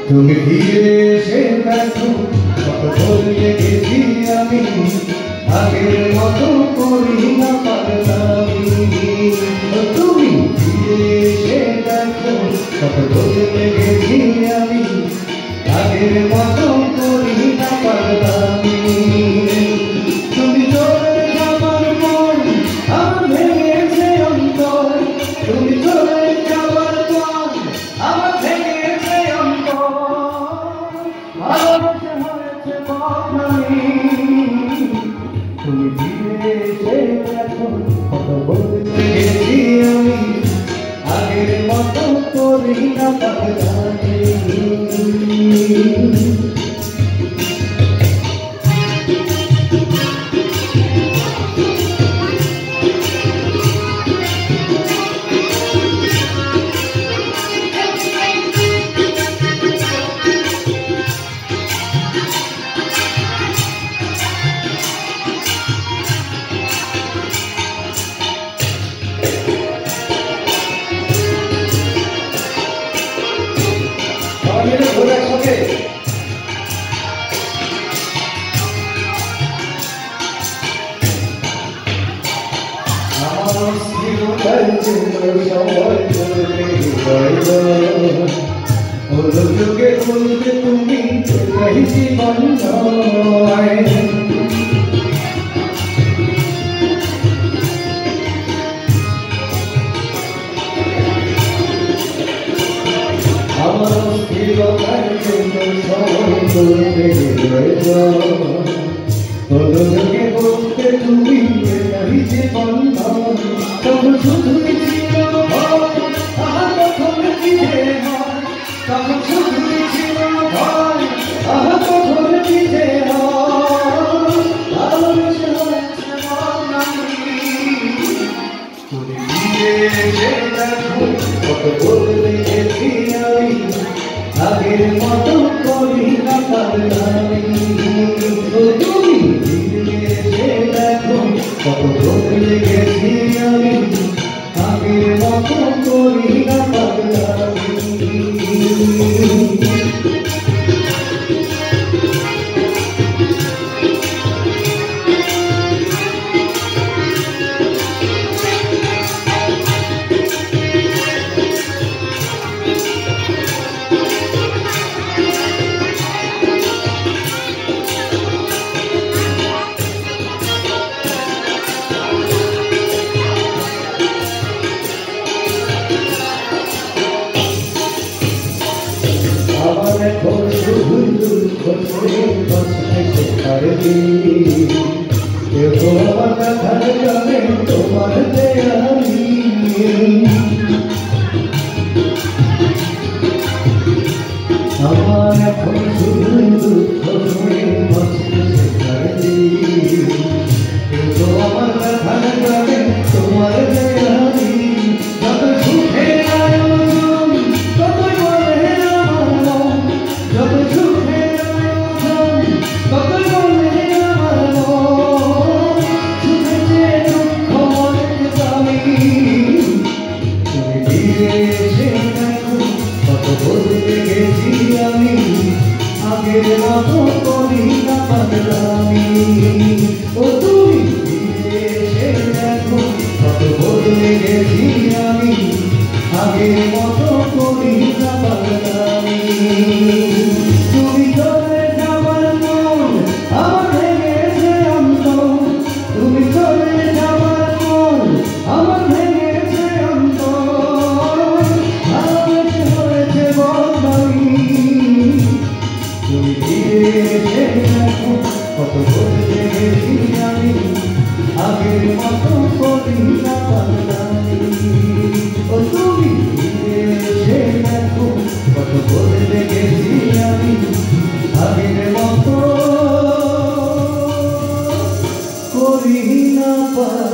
তুমি ফিরে এসে দেখো কত বদলে গেছি আমি, আগের মতো করি না পাগলামি। তুমি ফিরে এসে দেখো কত বদলে গেছি আমি, আগের মতো করি না পাগলামি। তুমি চলে যাবার পর আমার ভেঙেছে অন্তর, তুমি চলে যাবার পর আমার ভেঙেছে অন্তর। ভালোবাসা হয়েছে বদনামি, তুমি ফিরে এসে দেখো কত বদলে গেছি আমি, আগের মতো করি না পাগলামি। আমার স্থিরতার জন্য সবাই যুগে বলতে তুমি এটাই জীবন নয়। আমার স্থিরতার জন্য সবাই যুগে বলতে তুমি এটাই জীবন নয়। তখন শুধুই ছিল ভয়, আহা কখন কি যে হয়, তখন শুধুই ছিল ভয়, আহা কখন কি যে হয়। ভালোবেসে হয়েছে বদনামি, তুমি ফিরে এসে দেখো কত বদলে গেছি আমি, আগের মতো করি না পাগলামি। তুমি ফিরে এসে দেখো কত বদলে গেছি আমি, আগের মতো করি না পাগলামি। আমার এখন শুধু দুঃখ বসে পারবি, কেউ আমার কথা জানে তোমার দেয়ালি। আমার এখন শুধু দুঃখ বসে পারবি, কেউ আমার কথা জানে তোমার দেয়ালি। যত সুখের আয়োজন ততই বলে আমার মন, যত সুখের আয়োজন ততই বলে আমার মন। সুখেছে দুঃখ অনেক দামি, তুমি ফিরে এসে দেখো কত বদলে গেছি আমি, আগের মতো করি না পাগলামি। ও তুমি ফিরে এসে দেখো কত বদলে গেছি আমি, আগের মতো করি না পাগলামি। তুমি চলে যাবার পর আমার ভেঙেছে অন্তর, তুমি চলে যাবার পর আমার ভেঙেছে অন্তর। ভালোবেসে হয়েছে বদনামি, তুমি ফিরে এসে দেখো কত বদলে গেছি আমি, আগের মতো করি না পাগলামি। ও তুমি ফিরে এসে দেখো কত বদলে গেছি আমি, আগের মতো করি না পাগলামি।